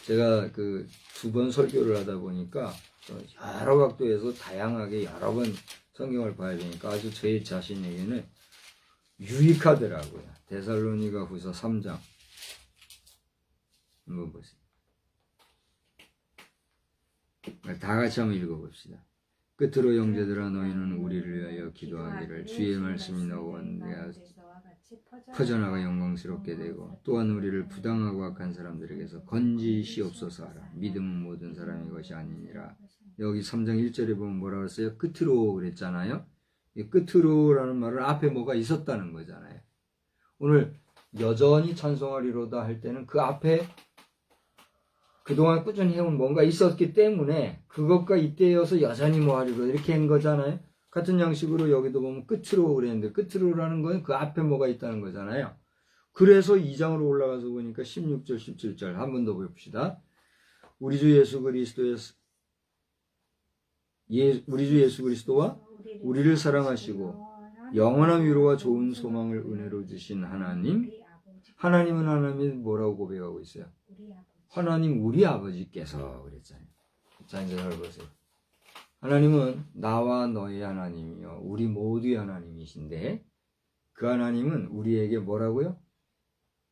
제가 그 2번 설교를 하다 보니까 여러 각도에서 다양하게 여러 번 성경을 봐야 되니까 아주 저희 자신에게는 유익하더라고요. 데살로니가 후서 3장 한번 보세요. 다 같이 한번 읽어봅시다. 끝으로 형제들아 너희는 우리를 위하여 기도하기를 주의 말씀이 너희가 퍼져나가 영광스럽게 되고 또한 우리를 부당하고 악한 사람들에게서 건지시옵소서 하라. 믿음은 모든 사람의 것이 아니니라. 여기 3장 1절에 보면 뭐라고 했어요? 끝으로 그랬잖아요. 이 끝으로라는 말은 앞에 뭐가 있었다는 거잖아요. 오늘 여전히 찬송하리로다 할 때는 그 앞에 그동안 꾸준히 해온 뭔가 있었기 때문에 그것과 이때여서 여전히 뭐 하리로다 이렇게 한 거잖아요. 같은 양식으로 여기도 보면 끝으로 그랬는데 끝으로라는 건 그 앞에 뭐가 있다는 거잖아요. 그래서 2장으로 올라가서 보니까 16절 17절 한 번 더 봅시다. 우리 주 예수 그리스도와 우리를 사랑하시고 영원한 위로와 좋은 소망을 은혜로 주신 하나님은 하나님이 뭐라고 고백하고 있어요? 하나님 우리 아버지께서 그랬잖아요. 자, 이제 잘 보세요. 하나님은 나와 너의 하나님이요 우리 모두의 하나님이신데 그 하나님은 우리에게 뭐라고요?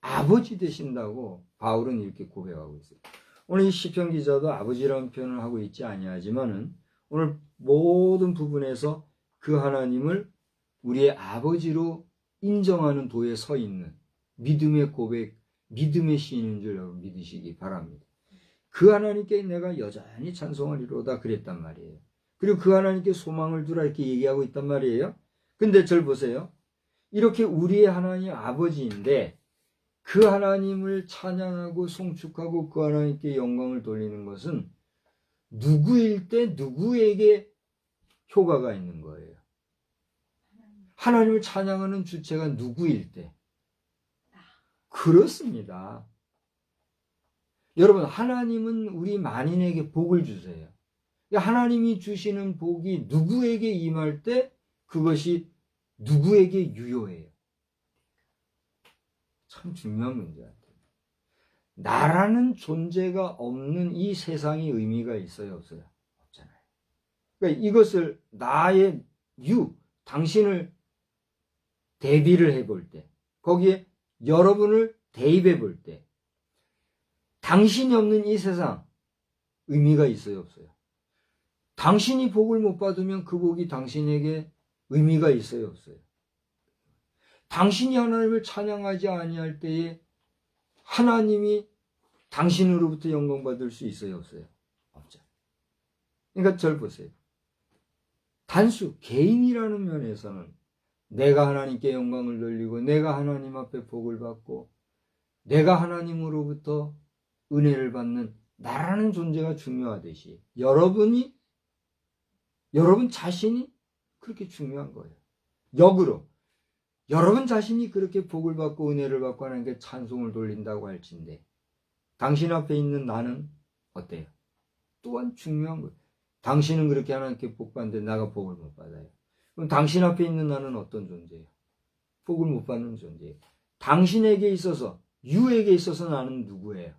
아버지 되신다고 바울은 이렇게 고백하고 있어요. 오늘 이 시편 기자도 아버지라는 표현을 하고 있지 아니하지만은 오늘 모든 부분에서 그 하나님을 우리의 아버지로 인정하는 도에 서 있는 믿음의 고백, 믿음의 시인인 줄 여러분 믿으시기 바랍니다. 그 하나님께 내가 여전히 찬송하리로다 그랬단 말이에요. 그리고 그 하나님께 소망을 두라 이렇게 얘기하고 있단 말이에요. 근데 절 보세요. 이렇게 우리의 하나님 아버지인데 그 하나님을 찬양하고 송축하고 그 하나님께 영광을 돌리는 것은 누구일 때 누구에게 효과가 있는 거예요. 하나님을 찬양하는 주체가 누구일 때. 그렇습니다. 여러분 하나님은 우리 만인에게 복을 주세요. 하나님이 주시는 복이 누구에게 임할 때 그것이 누구에게 유효해요. 참 중요한 문제예요. 나라는 존재가 없는 이 세상에 의미가 있어요, 없어요? 없잖아요. 그러니까 이것을 나의 당신을 대비를 해볼 때, 거기에 여러분을 대입해 볼 때, 당신이 없는 이 세상 의미가 있어요, 없어요? 당신이 복을 못 받으면 그 복이 당신에게 의미가 있어요, 없어요? 당신이 하나님을 찬양하지 아니할 때에 하나님이 당신으로부터 영광받을 수 있어요, 없어요? 없죠. 그러니까 절 보세요. 단수 개인이라는 면에서는 내가 하나님께 영광을 돌리고 내가 하나님 앞에 복을 받고 내가 하나님으로부터 은혜를 받는 나라는 존재가 중요하듯이 여러분 자신이 그렇게 중요한 거예요. 역으로 여러분 자신이 그렇게 복을 받고 은혜를 받고 하나님께 찬송을 돌린다고 할진대 당신 앞에 있는 나는 어때요? 또한 중요한 거예요. 당신은 그렇게 하나님께 복 받는데 나가 복을 못 받아요. 그럼 당신 앞에 있는 나는 어떤 존재예요? 복을 못 받는 존재예요. 당신에게 있어서, 유에게 있어서 나는 누구예요?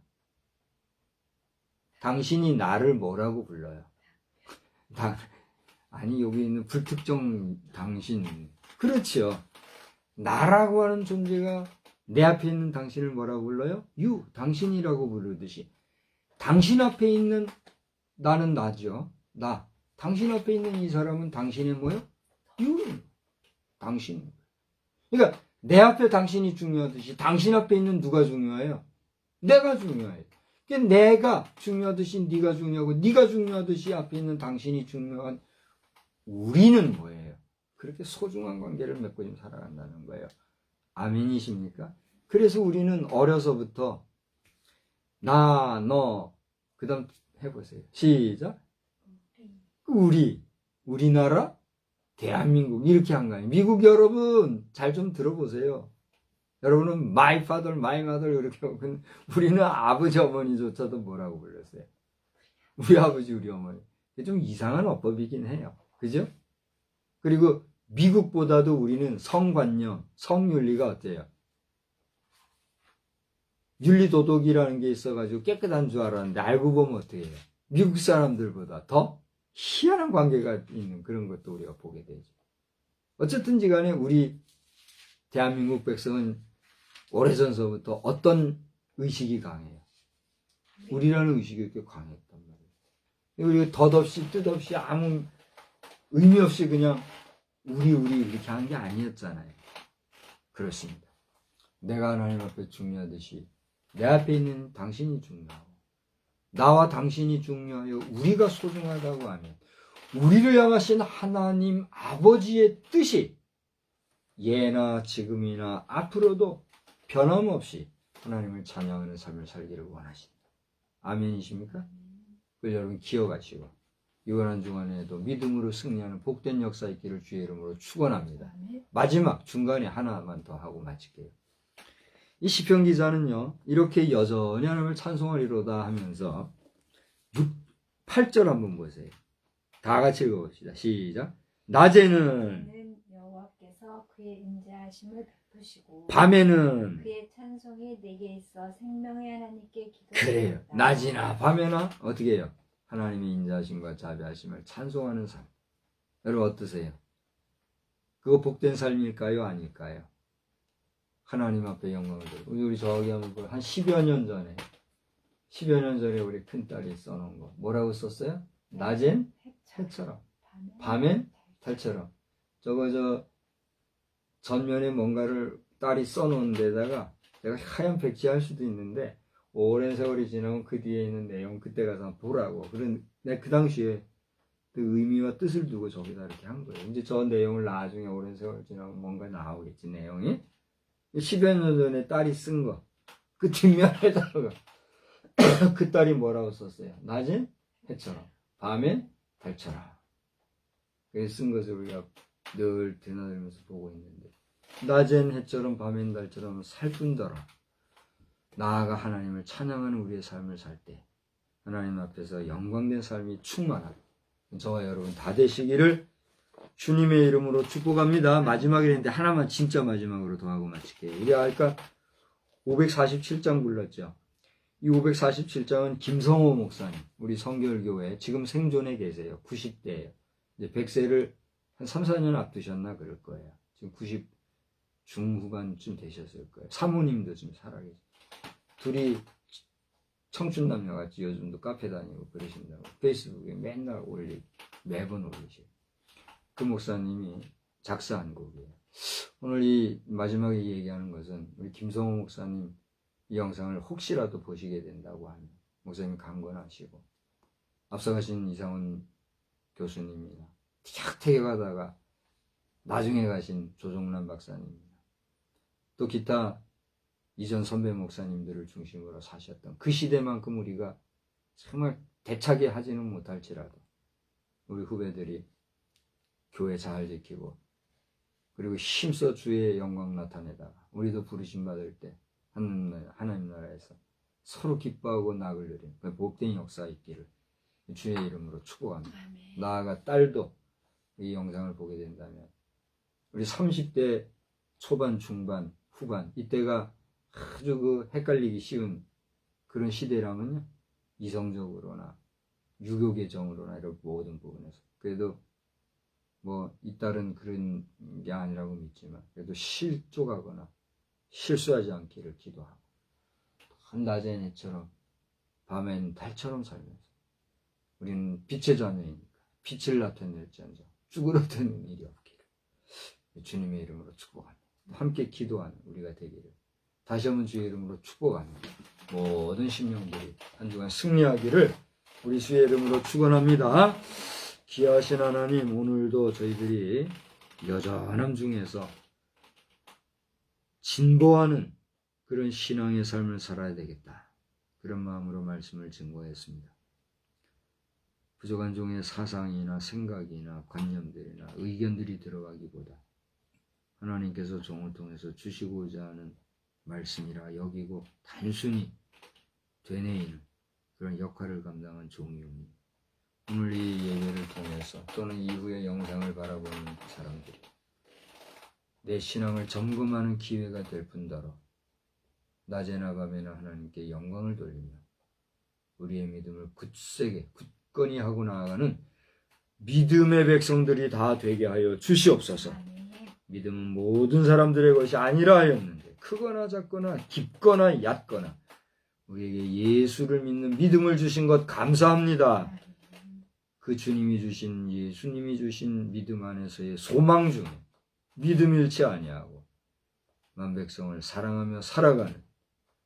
당신이 나를 뭐라고 불러요? 아니, 여기 있는 불특정 당신. 그렇죠. 나라고 하는 존재가 내 앞에 있는 당신을 뭐라고 불러요? 유, 당신이라고 부르듯이. 당신 앞에 있는 나는 나죠. 나. 당신 앞에 있는 이 사람은 당신의 뭐요? 유. 당신. 그러니까 내 앞에 당신이 중요하듯이 당신 앞에 있는 누가 중요해요? 내가 중요해요. 그러니까 내가 중요하듯이 네가 중요하고 네가 중요하듯이 앞에 있는 당신이 중요한 우리는 뭐예요? 그렇게 소중한 관계를 맺고 지금 살아간다는 거예요. 아멘이십니까? 그래서 우리는 어려서부터 나, 너, 그 다음 해보세요. 시작. 우리나라, 대한민국 이렇게 한 거예요. 미국 여러분 잘 좀 들어보세요. 여러분은 my father, my mother 이렇게 하고 우리는 아버지 어머니조차도 뭐라고 불렀어요? 우리 아버지 우리 어머니. 좀 이상한 어법이긴 해요. 그죠? 그리고 미국보다도 우리는 성관념, 성윤리가 어때요? 윤리도덕이라는 게 있어가지고 깨끗한 줄 알았는데 알고 보면 어떻게 해요? 미국 사람들보다 더 희한한 관계가 있는 그런 것도 우리가 보게 되죠. 어쨌든지 간에 우리 대한민국 백성은 오래전서부터 어떤 의식이 강해요? 우리라는 의식이 이렇게 강했단 말이에요. 우리가 덧없이 뜻없이 아무 의미 없이 그냥 우리 이렇게 한 게 아니었잖아요. 그렇습니다. 내가 하나님 앞에 중요하듯이 내 앞에 있는 당신이 중요하고 나와 당신이 중요하여 우리가 소중하다고 하면 우리를 향하신 하나님 아버지의 뜻이 예나 지금이나 앞으로도 변함없이 하나님을 찬양하는 삶을 살기를 원하신다. 아멘이십니까? 그걸 여러분 기억하시고 이번 한 주간에도 믿음으로 승리하는 복된 역사 있기를 주의 이름으로 축원합니다. 마지막 중간에 하나만 더 하고 마칠게요. 이 시편 기자는요 이렇게 여전히 하나님을 찬송하리로다 하면서 8절 한번 보세요. 다 같이 읽어봅시다. 시작. 낮에는 여호와께서 그의 인자하심을 베푸시고 밤에는 그의 찬송이 내게 있어 생명의 하나님께 그래요. 기도하였다. 낮이나 밤에나 어떻게 해요? 하나님의 인자하심과 자비하심을 찬송하는 삶. 여러분 어떠세요? 그거 복된 삶일까요? 아닐까요? 하나님 앞에 영광을 드리고 우리 저기 한번 한 10여 년 전에 우리 큰딸이 써놓은 거 뭐라고 썼어요? 낮엔 해처럼 밤엔 달처럼 저거 전면에 뭔가를 딸이 써놓은 데다가 내가 하얀 백지할 수도 있는데 오랜 세월이 지나면 그 뒤에 있는 내용 그때 가서 한번 보라고 그런 내가 그 당시에 그 의미와 뜻을 두고 저기다 이렇게 한 거예요. 이제 저 내용을 나중에 오랜 세월 지나면 뭔가 나오겠지 내용이 10여 년 전에 딸이 쓴 거 그 뒷면에다가 그 딸이 뭐라고 썼어요? 낮엔 해처럼 밤엔 달처럼 그래서 쓴 것을 우리가 늘 드나들면서 보고 있는데 낮엔 해처럼 밤엔 달처럼 살 뿐더러 나아가 하나님을 찬양하는 우리의 삶을 살 때 하나님 앞에서 영광된 삶이 충만한 저와 여러분 다 되시기를 주님의 이름으로 축복합니다. 마지막이랬는데 하나만 진짜 마지막으로 더 하고 마칠게요. 우리 아까 547장 불렀죠. 이 547장은 김성호 목사님 우리 성결교회 지금 생존에 계세요. 90대예요. 이제 100세를 한 3, 4년 앞두셨나 그럴 거예요. 지금 90 중후반쯤 되셨을 거예요. 사모님도 지금 살아계세요. 둘이 청춘남녀같이 요즘도 카페 다니고 그러신다고 페이스북에 맨날 매번 올리시고 그 목사님이 작사한 곡이에요. 오늘 이 마지막에 얘기하는 것은 우리 김성호 목사님 이 영상을 혹시라도 보시게 된다고 하면 목사님 강권하시고 앞서가신 이상훈 교수님이나 탁 가다가 나중에 가신 조종란 박사님이나 또 기타 이전 선배 목사님들을 중심으로 사셨던 그 시대만큼 우리가 정말 대차게 하지는 못할지라도 우리 후배들이 교회 잘 지키고 그리고 힘써 주의 영광 나타내다가 우리도 부르심 받을 때 하나님 나라에서 서로 기뻐하고 낙을 누리는 그 복된 역사 있기를 주의 이름으로 축복합니다. 아멘. 나아가 딸도 이 영상을 보게 된다면 우리 30대 초반, 중반, 후반 이때가 아주 그 헷갈리기 쉬운 그런 시대라면요, 이성적으로나 유교계정으로나 이런 모든 부분에서 그래도 뭐 이 딸은 그런 게 아니라고 믿지만 그래도 실족하거나 실수하지 않기를 기도하고 낮엔 해처럼 밤엔 달처럼 살면서 우리는 빛의 자녀이니까 빛을 나타낼지언정 쭈그러드는 일이 없기를 주님의 이름으로 축복합니다. 함께 기도하는 우리가 되기를 다시 한번 주의 이름으로 축복합니다. 모든 심령들이 한 주간 승리하기를 우리 주의 이름으로 축원합니다. 귀하신 하나님, 오늘도 저희들이 여전함 중에서 진보하는 그런 신앙의 삶을 살아야 되겠다. 그런 마음으로 말씀을 증거했습니다. 부족한 종의 사상이나 생각이나 관념들이나 의견들이 들어가기보다 하나님께서 종을 통해서 주시고자 하는 말씀이라 여기고 단순히 되뇌이는 그런 역할을 감당한 종이옵니다. 오늘 이 예배를 통해서 또는 이후의 영상을 바라보는 사람들이 내 신앙을 점검하는 기회가 될 뿐더러 낮에나 밤에나 하나님께 영광을 돌리며 우리의 믿음을 굳세게 굳건히 하고 나아가는 믿음의 백성들이 다 되게 하여 주시옵소서. 믿음은 모든 사람들의 것이 아니라 하였는데 크거나 작거나 깊거나 얕거나 우리에게 예수를 믿는 믿음을 주신 것 감사합니다. 그 주님이 주신 예수님이 주신 믿음 안에서의 소망 중에 믿음 잃지 아니하고 만백성을 사랑하며 살아가는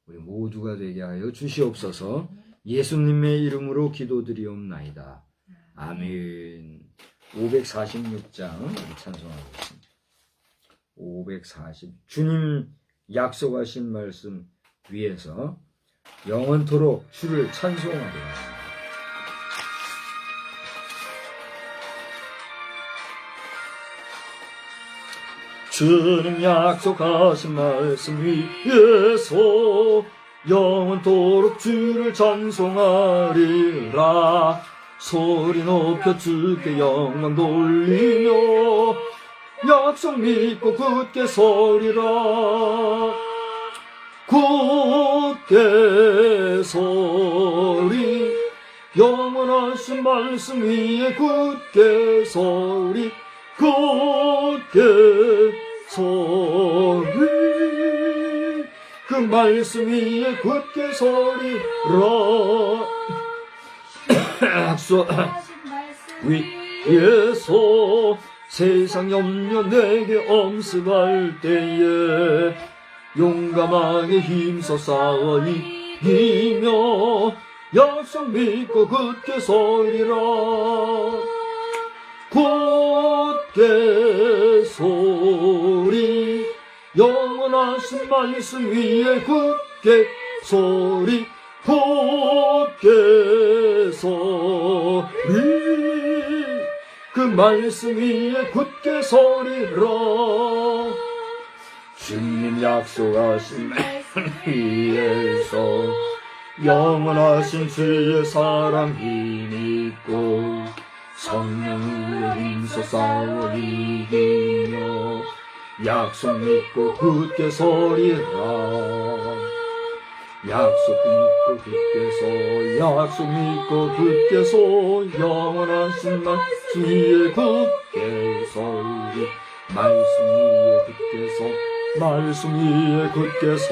우리 모두가 되게 하여 주시옵소서. 예수님의 이름으로 기도드리옵나이다. 아멘. 546장 우리 찬송하고 있습니다. 540 주님 약속하신 말씀 위에서 영원토록 주를 찬송하겠습니다. 주님 약속하신 말씀 위에서 영원토록 주를 찬송하리라. 소리 높여 주께 영광 돌리며 약속 믿고 굳게 서리라. 굳게 서리 영원하신 말씀 위에 굳게 서리 굳게 서리 그 말씀 위에 굳게 서리라. 약속 위에서 세상 염려 내게 엄습할 때에 용감하게 힘써 싸워 이기며 약속 믿고 굳게 서리라. 굳게 서리 영원하신 말씀 위에 굳게 서리 굳게 서리 그 말씀 위에 굳게 서리라. 주님 약속하신 말씀 위에서 영원하신 주의 사랑 힘있고 성령으로 힘써 싸워 이기며 약속 믿고 굳게 서리라. 약속 믿고 굳게 서 약속 믿고 굳게 서 영원하신 말씀 위에 굳게 서리 말씀 위에 굳게 서 말씀 위에 굳게 서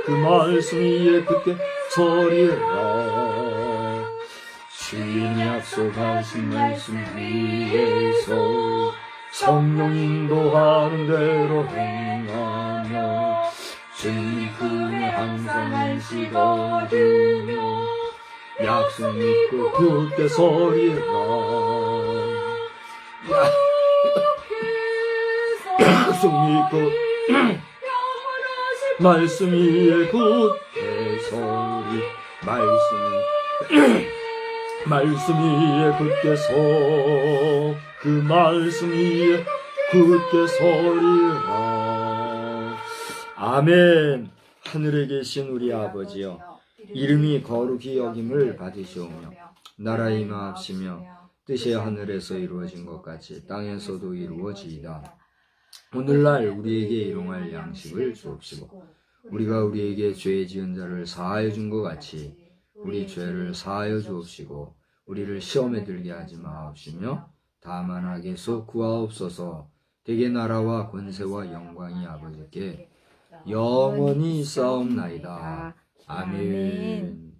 그 말씀 위에 굳게 서리라. 주님 약속하신 말씀 위에서 성령 인도하는 대로 행하며 주님 품에 항상 안식어주며 약속 믿고 굳게 서리라. 약속 믿고 말씀 위에 굳게 서리 말씀 위에 굳게 그 말씀 위에 굳게 서리라. 아멘. 하늘에 계신 우리 아버지여, 이름이 거룩히 여김을 받으시오며 나라의 임하옵시며 뜻이 하늘에서 이루어진 것 같이 땅에서도 이루어지이다. 오늘날 우리에게 일용할 양식을 주옵시고 우리가 우리에게 죄 지은 자를 사하여 준 것 같이 우리 죄를 사하여 주옵시고 우리를 시험에 들게 하지 마옵시며 다만 악에서 구하옵소서. 대개 나라와 권세와 영광이 아버지께 영원히 있사옵나이다. 아멘.